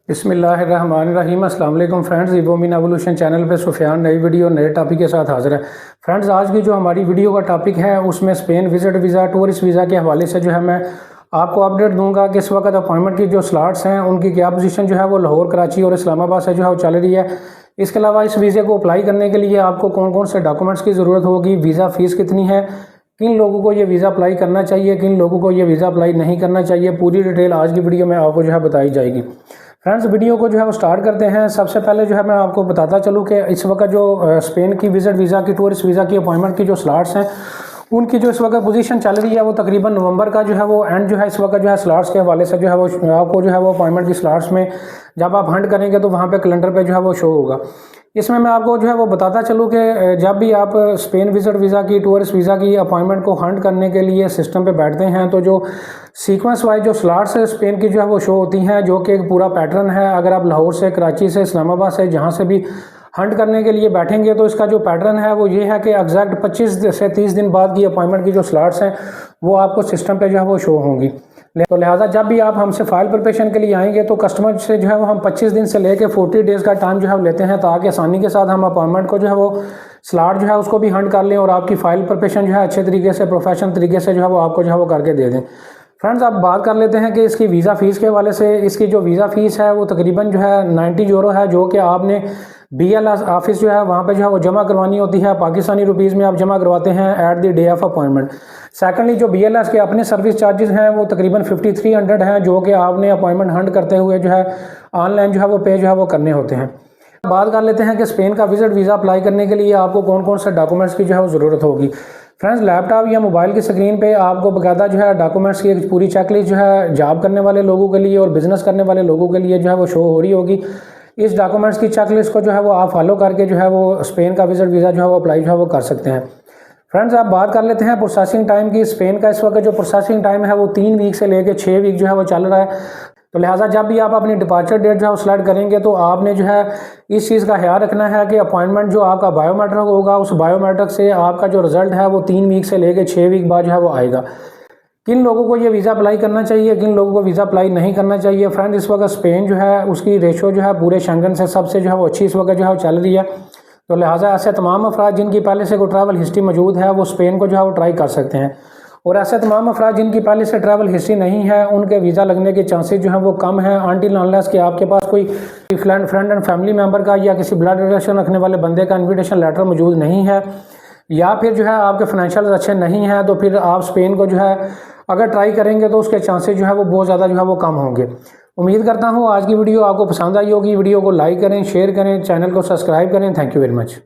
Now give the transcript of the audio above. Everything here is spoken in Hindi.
बिस्मिल्लाहिर्रहमानिर्रहीम। अस्सलाम वालेकुम फ्रेंड्स, इबोमिन एवोल्यूशन चैनल पे सुफियान नई वीडियो नए टॉपिक के साथ हाजिर है। फ्रेंड्स, आज की जो हमारी वीडियो का टॉपिक है उसमें Spain visit visa, tourist visa के हवाले से जो है मैं आपको अपडेट दूंगा कि इस वक्त अपॉइंटमेंट की जो स्लॉट्स हैं उनकी क्या पोजीशन जो है वो लाहौर, कराची और इस्लामाबाद से जो है वो चल रही है। इसके अलावा इस वीज़े को अप्लाई करने के लिए आपको कौन कौन से डॉक्यूमेंट्स की ज़रूरत होगी, वीज़ा फ़ीस कितनी है, किन लोगों को ये वीज़ा अप्लाई करना चाहिए, किन लोगों को ये वीज़ा अप्लाई नहीं करना चाहिए, पूरी डिटेल आज की वीडियो में आपको जो है बताई जाएगी। फ्रेंड्स, वीडियो को जो है वो स्टार्ट करते हैं। सबसे पहले जो है मैं आपको बताता चलूँ कि इस वक्त जो स्पेन की विजिट वीज़ा की, टूरिस्ट वीज़ा की अपॉइंटमेंट की जो स्लॉट्स हैं उनकी जो इस वक्त पोजीशन चल रही है वो तकरीबन नवंबर का जो है वो एंड जो है इस वक्त जो है स्लॉट्स के हवाले से जो है वो आपको जो है वो अपॉइंटमेंट की स्लॉट्स में जब आप हंट करेंगे तो वहाँ पे कैलेंडर पे जो है वो शो होगा। इसमें मैं आपको जो है वो बताता चलूँ कि जब भी आप स्पेन विजिट वीज़ा की, टूरिस्ट वीज़ा की अपॉइंटमेंट को हंट करने के लिए सिस्टम पे बैठते हैं तो जो सीक्वेंस वाइज जो स्लॉट्स स्पेन की जो है वो शो होती हैं, जो कि एक पूरा पैटर्न है। अगर आप लाहौर से, कराची से, इस्लामाबाद से, जहाँ से भी हंट करने के लिए बैठेंगे तो इसका जो पैटर्न है वो ये है कि एग्जैक्ट 25 से 30 दिन बाद की अपॉइंटमेंट की जो स्लॉट्स हैं वो आपको सिस्टम पे जो है वो शो होंगी। तो लिहाजा जब भी आप हमसे फाइल प्रिपरेशन के लिए आएंगे तो कस्टमर से जो है वो हम 25 दिन से लेके 40 डेज़ का टाइम जो है लेते हैं, ताकि आसानी के साथ हम अपॉइंटमेंट को जो है वो स्लॉट जो है उसको भी हंट कर लें और आपकी फ़ाइल प्रिपरेशन जो है अच्छे तरीके से, प्रोफेशनल तरीके से जो है वो आपको जो है वो करके दे दें। फ्रेंड्स, अब बात कर लेते हैं कि इसकी वीज़ा फ़ीस के हवाले से। इसकी जो वीज़ा फ़ीस है वो तकरीबन जो है 90 यूरो है, जो कि आपने BLS ऑफिस जो है वहाँ पे जो है वो जमा करवानी होती है। पाकिस्तानी रुपीज़ में आप जमा करवाते हैं at the day of appointment. Secondly, जो BLS के अपने सर्विस चार्जेस हैं वो तकरीबन 5300 हैं, जो कि आपने अपॉइंटमेंट हंट करते हुए जो है ऑनलाइन जो है वो पे जो है वो करने होते हैं। बात कर लेते हैं कि स्पेन का विजिट वीज़ा अप्लाई करने के लिए आपको कौन कौन से डॉक्यूमेंट्स की जो है वो ज़रूरत होगी। फ्रेंड्स, लैपटॉप या मोबाइल की स्क्रीन पे आपको बाकायदा जो है डॉक्यूमेंट्स की एक पूरी चेकलिस्ट जो है जॉब करने वाले लोगों के लिए और बिज़नेस करने वाले लोगों के लिए जो है वो शो हो रही होगी। इस डॉक्यूमेंट्स की चेकलिस्ट को जो है वो आप फॉलो करके जो है वो स्पेन का विजिट वीज़ा जो है वो अप्लाई जो है वो कर सकते हैं। फ्रेंड्स, आप बात कर लेते हैं प्रोसेसिंग टाइम की। स्पेन का इस वक्त जो प्रोसेसिंग टाइम है वो 3 वीक से लेकर 6 वीक जो है वो चल रहा है। तो लिहाजा जब भी आप अपनी डिपार्चर डेट जो है सिलेक्ट करेंगे तो आपने जो है इस चीज़ का ख्याल रखना है कि अपॉइंटमेंट जो आपका बायोमेट्रिक होगा उस बायोमेट्रिक से आपका जो रिज़ल्ट है वो 3 वीक से लेकर 6 वीक बाद जो है वो आएगा। किन लोगों को ये वीज़ा अप्लाई करना चाहिए, किन लोगों को वीज़ा अप्लाई नहीं करना चाहिए। फ्रेंड, इस वक्त स्पेन जो है उसकी रेशो जो है पूरे शेंगन से सबसे जो है वो अच्छी इस वक्त जो है वो चल रही है। तो लिहाजा ऐसे तमाम अफराद जिनकी पहले से कोई ट्रैवल हिस्ट्री मौजूद है वो स्पेन को जो है वो ट्राई कर सकते हैं, और ऐसे तमाम अफराद जिनकी पहले से ट्रैवल हिस्ट्री नहीं है उनके वीज़ा लगने के चांसेस जो हैं वो कम हैं, अनटिल अनलेस कि आपके पास कोई फ्रेंड एंड फैमिली मेम्बर का या किसी ब्लड रिलेशन रखने वाले बंदे का इन्विटेशन लेटर मौजूद नहीं है, या फिर जो है आपके फाइनेंशियल अच्छे नहीं हैं, तो फिर आप स्पेन को जो है अगर ट्राई करेंगे तो उसके चांसेस जो है वो बहुत ज़्यादा जो है वो कम होंगे। उम्मीद करता हूँ आज की वीडियो आपको पसंद आई होगी। वीडियो को लाइक करें, शेयर करें, चैनल को सब्सक्राइब करें। Thank you very much.